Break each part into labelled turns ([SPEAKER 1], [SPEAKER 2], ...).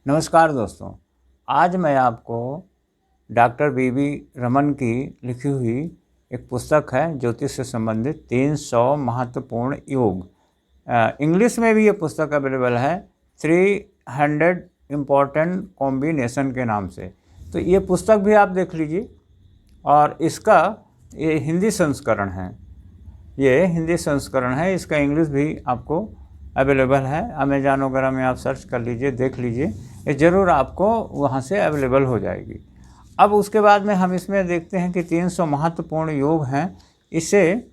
[SPEAKER 1] नमस्कार दोस्तों। आज मैं आपको डॉक्टर बी रमन की लिखी हुई एक पुस्तक है ज्योतिष से संबंधित 300 महत्वपूर्ण योग। इंग्लिश में भी ये पुस्तक अवेलेबल है 300 इम्पॉर्टेंट कॉम्बिनेशन के नाम से। तो ये पुस्तक भी आप देख लीजिए। और इसका ये हिंदी संस्करण है, इसका इंग्लिश भी आपको अवेलेबल है। अमेज़न वगैरह में आप सर्च कर लीजिए, देख लीजिए, ये ज़रूर आपको वहाँ से अवेलेबल हो जाएगी। अब उसके बाद में हम इसमें देखते हैं कि 300 महत्वपूर्ण योग हैं। इसे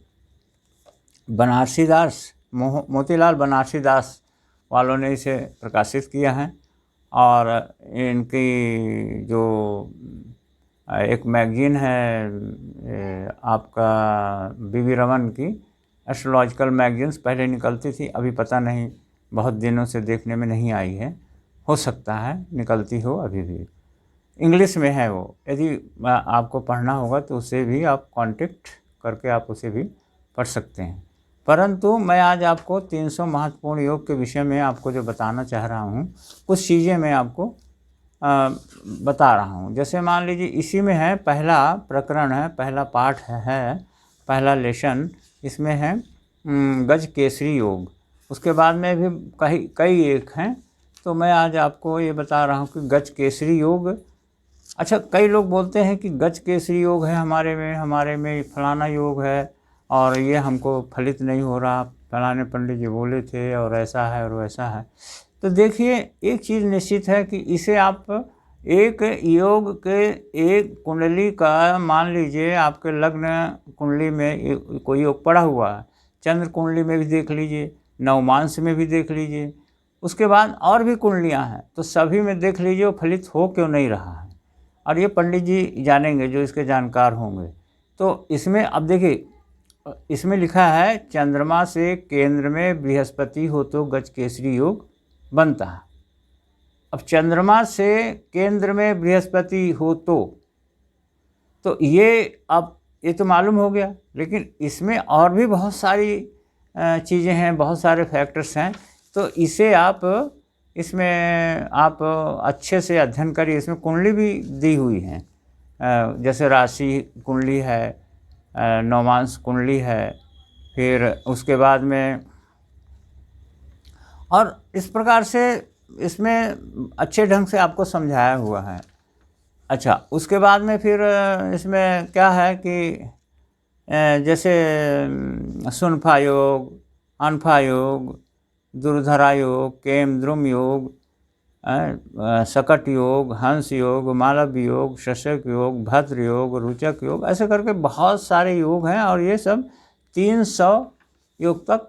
[SPEAKER 1] बनारसी दास मोतीलाल बनारसी दास वालों ने इसे प्रकाशित किया है। और इनकी जो एक मैगजीन है आपका बी रमन की एस्ट्रोलॉजिकल मैगजीन्स पहले निकलती थी, अभी पता नहीं, बहुत दिनों से देखने में नहीं आई है, हो सकता है निकलती हो अभी भी। इंग्लिश में है वो, यदि आपको पढ़ना होगा तो उसे भी आप कांटेक्ट करके आप उसे भी पढ़ सकते हैं। परंतु मैं आज आपको 300 महत्वपूर्ण योग के विषय में आपको जो बताना चाह रहा हूँ, कुछ चीज़ें मैं आपको बता रहा हूँ। जैसे मान लीजिए इसी में है, पहला प्रकरण है, पहला पाठ है, पहला लेसन इसमें है गज केसरी योग। उसके बाद में भी कई एक हैं, तो मैं आज आपको ये बता रहा हूँ कि गज केसरी योग। अच्छा, कई लोग बोलते हैं कि गज केसरी योग है हमारे में फलाना योग है और ये हमको फलित नहीं हो रहा, फलाने पंडित जी बोले थे और ऐसा है और वैसा है। तो देखिए, एक चीज़ निश्चित है कि इसे आप एक योग के एक कुंडली का, मान लीजिए आपके लग्न कुंडली में कोई योग पड़ा हुआ है, चंद्र कुंडली में भी देख लीजिए, नवमांश में भी देख लीजिए, उसके बाद और भी कुंडलियां हैं, तो सभी में देख लीजिए वो फलित हो क्यों नहीं रहा है। और ये पंडित जी जानेंगे जो इसके जानकार होंगे। तो इसमें अब देखिए, इसमें लिखा है चंद्रमा से केंद्र में बृहस्पति हो तो गज केसरी योग बनता है। अब चंद्रमा से केंद्र में बृहस्पति हो तो ये, अब ये तो मालूम हो गया, लेकिन इसमें और भी बहुत सारी चीज़ें हैं, बहुत सारे फैक्टर्स हैं। तो इसे आप अच्छे से अध्ययन करिए। इसमें कुंडली भी दी हुई है, जैसे राशि कुंडली है, नवमांश कुंडली है, फिर उसके बाद में, और इस प्रकार से इसमें अच्छे ढंग से आपको समझाया हुआ है। अच्छा, उसके बाद में फिर इसमें क्या है कि जैसे सुनफा योग, अनफा योग, दुर्धरा योग, केम द्रुम योग, सकट योग, हंस योग, मालव योग, शशक योग, भद्र योग, रुचक योग, ऐसे करके बहुत सारे योग हैं और ये सब 300 योग तक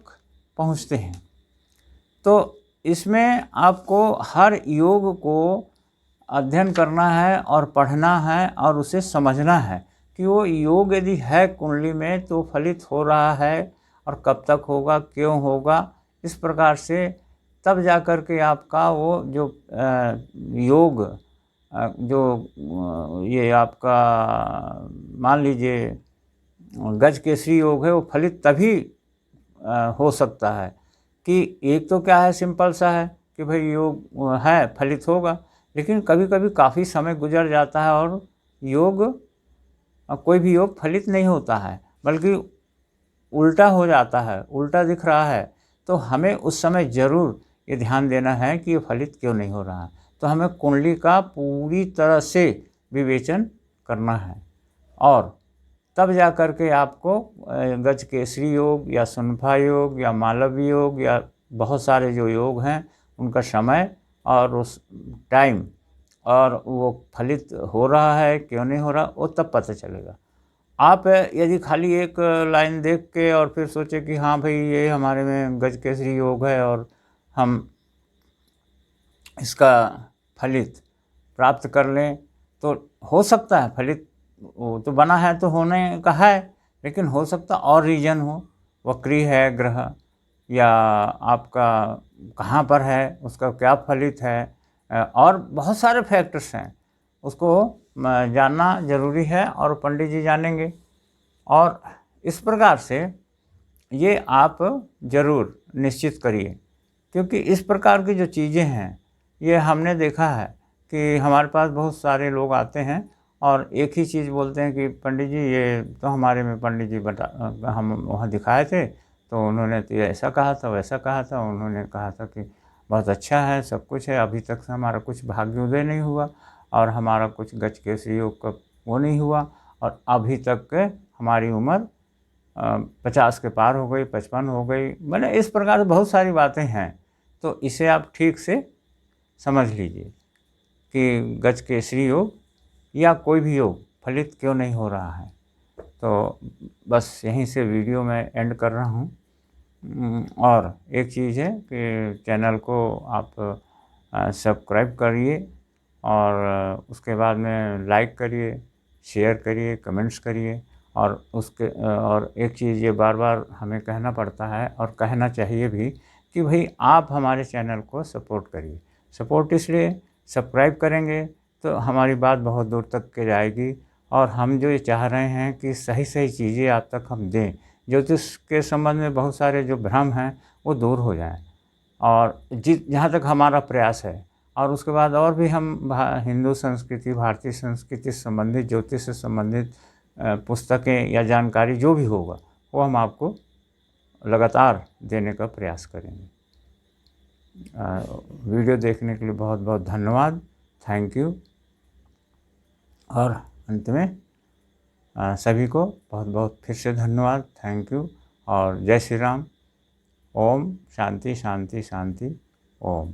[SPEAKER 1] पहुँचते हैं। तो इसमें आपको हर योग को अध्ययन करना है और पढ़ना है और उसे समझना है कि वो योग यदि है कुंडली में तो फलित हो रहा है और कब तक होगा, क्यों होगा, इस प्रकार से तब जा कर के आपका वो जो योग जो ये आपका मान लीजिए गज केसरी योग है, वो फलित तभी हो सकता है कि एक तो क्या है, सिंपल सा है कि भाई योग है, फलित होगा, लेकिन कभी कभी काफ़ी समय गुजर जाता है और कोई भी योग फलित नहीं होता है, बल्कि उल्टा हो जाता है, उल्टा दिख रहा है। तो हमें उस समय ज़रूर ये ध्यान देना है कि ये फलित क्यों नहीं हो रहा है। तो हमें कुंडली का पूरी तरह से विवेचन करना है और तब जा कर के आपको गज केसरी योग या सुनफा योग या मालव योग या बहुत सारे जो योग हैं उनका समय और उस टाइम और वो फलित हो रहा है क्यों नहीं हो रहा, वो तब पता चलेगा। आप यदि खाली एक लाइन देख के और फिर सोचे कि हाँ भाई ये हमारे में गज केसरी योग है और हम इसका फलित प्राप्त कर लें, तो हो सकता है फलित, वो तो बना है तो होने का है, लेकिन हो सकता और रीजन हो, वक्री है ग्रह या आपका कहाँ पर है, उसका क्या फलित है, और बहुत सारे फैक्टर्स हैं, उसको जानना ज़रूरी है और पंडित जी जानेंगे। और इस प्रकार से ये आप ज़रूर निश्चित करिए, क्योंकि इस प्रकार की जो चीज़ें हैं ये हमने देखा है कि हमारे पास बहुत सारे लोग आते हैं और एक ही चीज़ बोलते हैं कि पंडित जी ये तो हमारे में पंडित जी हम वहाँ दिखाए थे तो उन्होंने तो ये ऐसा कहा था वैसा कहा था, उन्होंने कहा था कि बहुत अच्छा है सब कुछ है, अभी तक से हमारा कुछ भाग्योदय नहीं हुआ और हमारा कुछ गज के योग का वो नहीं हुआ और अभी तक के हमारी उम्र 50 के पार हो गई, 55 हो गई, मैंने इस प्रकार से बहुत सारी बातें हैं। तो इसे आप ठीक से समझ लीजिए कि गज केसरी योग या कोई भी योग फलित क्यों नहीं हो रहा है। तो बस यहीं से वीडियो मैं एंड कर रहा हूँ। और एक चीज़ है कि चैनल को आप सब्सक्राइब करिए और उसके बाद में लाइक करिए, शेयर करिए, कमेंट्स करिए और एक चीज़ ये बार बार हमें कहना पड़ता है और कहना चाहिए भी कि भाई आप हमारे चैनल को सपोर्ट करिए। सपोर्ट इसलिए सब्सक्राइब करेंगे तो हमारी बात बहुत दूर तक के जाएगी और हम जो ये चाह रहे हैं कि सही सही चीज़ें आप तक हम दें, ज्योतिष के संबंध में बहुत सारे जो भ्रम हैं वो दूर हो जाएं और जहाँ तक हमारा प्रयास है। और उसके बाद और भी हम हिंदू संस्कृति, भारतीय संस्कृति से संबंधित, ज्योतिष से संबंधित पुस्तकें या जानकारी जो भी होगा वो हम आपको लगातार देने का प्रयास करेंगे। वीडियो देखने के लिए बहुत बहुत धन्यवाद, थैंक यू। और अंत में सभी को बहुत बहुत फिर से धन्यवाद, थैंक यू और जय श्री राम। ओम शांति शांति शांति ओम।